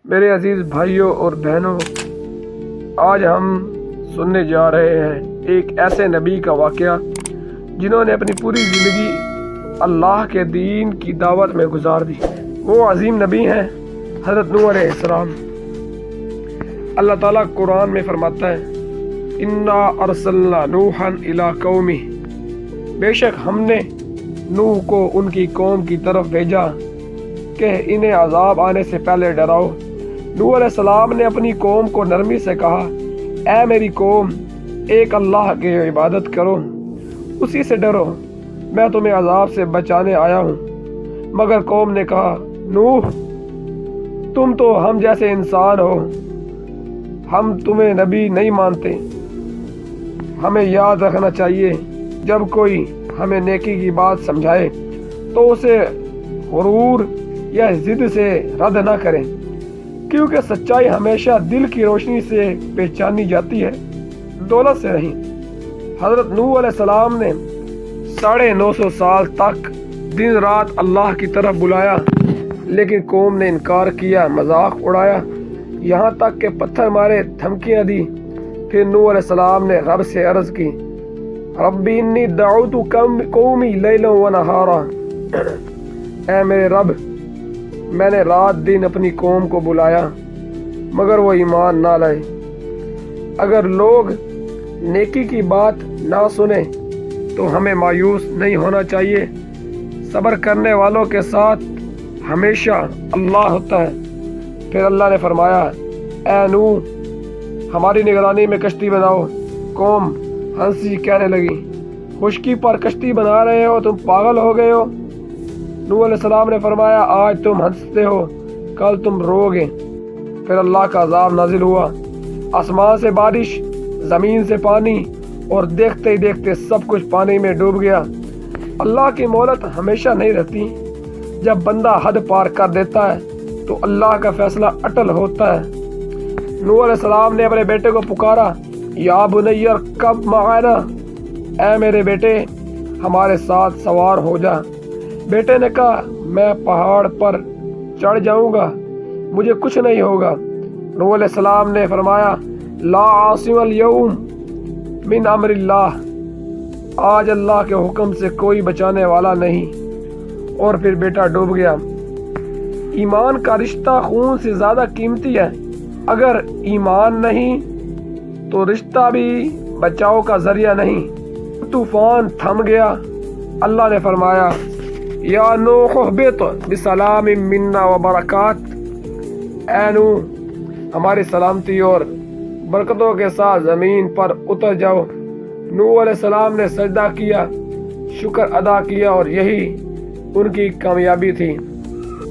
میرے عزیز بھائیوں اور بہنوں، آج ہم سننے جا رہے ہیں ایک ایسے نبی کا واقعہ جنہوں نے اپنی پوری زندگی اللہ کے دین کی دعوت میں گزار دی۔ وہ عظیم نبی ہیں حضرت نوح علیہ السلام۔ اللہ تعالیٰ قرآن میں فرماتا ہے، انا ارسلنا نوحا الی قومہ، بے شک ہم نے نوح کو ان کی قوم کی طرف بھیجا کہ انہیں عذاب آنے سے پہلے ڈراؤ۔ نوح علیہ السلام نے اپنی قوم کو نرمی سے کہا، اے میری قوم، ایک اللہ کی عبادت کرو، اسی سے ڈرو، میں تمہیں عذاب سے بچانے آیا ہوں۔ مگر قوم نے کہا، نوح، تم تو ہم جیسے انسان ہو، ہم تمہیں نبی نہیں مانتے۔ ہمیں یاد رکھنا چاہیے، جب کوئی ہمیں نیکی کی بات سمجھائے تو اسے غرور یا ضد سے رد نہ کریں، کیونکہ سچائی ہمیشہ دل کی روشنی سے پہچانی جاتی ہے، دولت سے نہیں۔ حضرت نوح علیہ السلام نے 950 سال تک دن رات اللہ کی طرف بلایا، لیکن قوم نے انکار کیا، مذاق اڑایا، یہاں تک کہ پتھر مارے، دھمکیاں دی۔ پھر نوح علیہ السلام نے رب سے عرض کی، رب انی دعوت قومی لیلا و نہارا، اے میرے رب، میں نے رات دن اپنی قوم کو بلایا مگر وہ ایمان نہ لائے۔ اگر لوگ نیکی کی بات نہ سنیں تو ہمیں مایوس نہیں ہونا چاہیے۔ صبر کرنے والوں کے ساتھ ہمیشہ اللہ ہوتا ہے۔ پھر اللہ نے فرمایا، اے نوح، ہماری نگرانی میں کشتی بناؤ۔ قوم ہنسی کہنے لگی، خشکی پر کشتی بنا رہے ہو، تم پاگل ہو گئے ہو؟ نوح علیہ السلام نے فرمایا، آج تم ہنستے ہو، کل تم رو گے۔ پھر اللہ کا عذاب نازل ہوا، آسمان سے بارش، زمین سے پانی، اور دیکھتے ہی دیکھتے سب کچھ پانی میں ڈوب گیا۔ اللہ کی مہلت ہمیشہ نہیں رہتی، جب بندہ حد پار کر دیتا ہے تو اللہ کا فیصلہ اٹل ہوتا ہے۔ نوح علیہ السلام نے اپنے بیٹے کو پکارا، یا بنی ارکب معنا، اے میرے بیٹے، ہمارے ساتھ سوار ہو جا۔ بیٹے نے کہا، میں پہاڑ پر چڑھ جاؤں گا، مجھے کچھ نہیں ہوگا۔ نوح علیہ السلام نے فرمایا، لا عاصم اليوم من امر اللہ، آج اللہ کے حکم سے کوئی بچانے والا نہیں۔ اور پھر بیٹا ڈوب گیا۔ ایمان کا رشتہ خون سے زیادہ قیمتی ہے، اگر ایمان نہیں تو رشتہ بھی بچاؤ کا ذریعہ نہیں۔ طوفان تھم گیا، اللہ نے فرمایا، یا نوح اہبط بسلام منا و برکات، اے نوح، ہماری سلامتی اور برکتوں کے ساتھ زمین پر اتر جاؤ۔ نوح علیہ السلام نے سجدہ کیا، شکر ادا کیا، اور یہی ان کی کامیابی تھی۔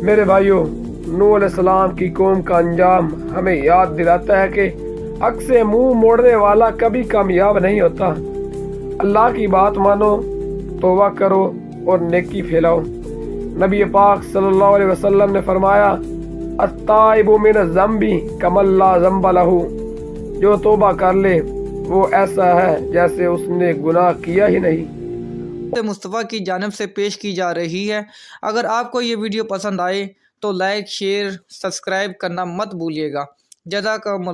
میرے بھائیوں، نوح علیہ السلام کی قوم کا انجام ہمیں یاد دلاتا ہے کہ حق سے منہ موڑنے والا کبھی کامیاب نہیں ہوتا۔ اللہ کی بات مانو، توبہ کرو اور نیکی پھیلاؤ۔ نبی پاک صلی اللہ علیہ وسلم نے فرمایا، التائب من الذنب کمن لا ذنب لہ، جو توبہ کر لے وہ ایسا ہے جیسے اس نے گناہ کیا ہی نہیں۔ مصطفیٰ کی جانب سے پیش کی جا رہی ہے۔ اگر آپ کو یہ ویڈیو پسند آئے تو لائک، شیئر، سبسکرائب کرنا مت بھولیے گا۔ جزاک اللہ۔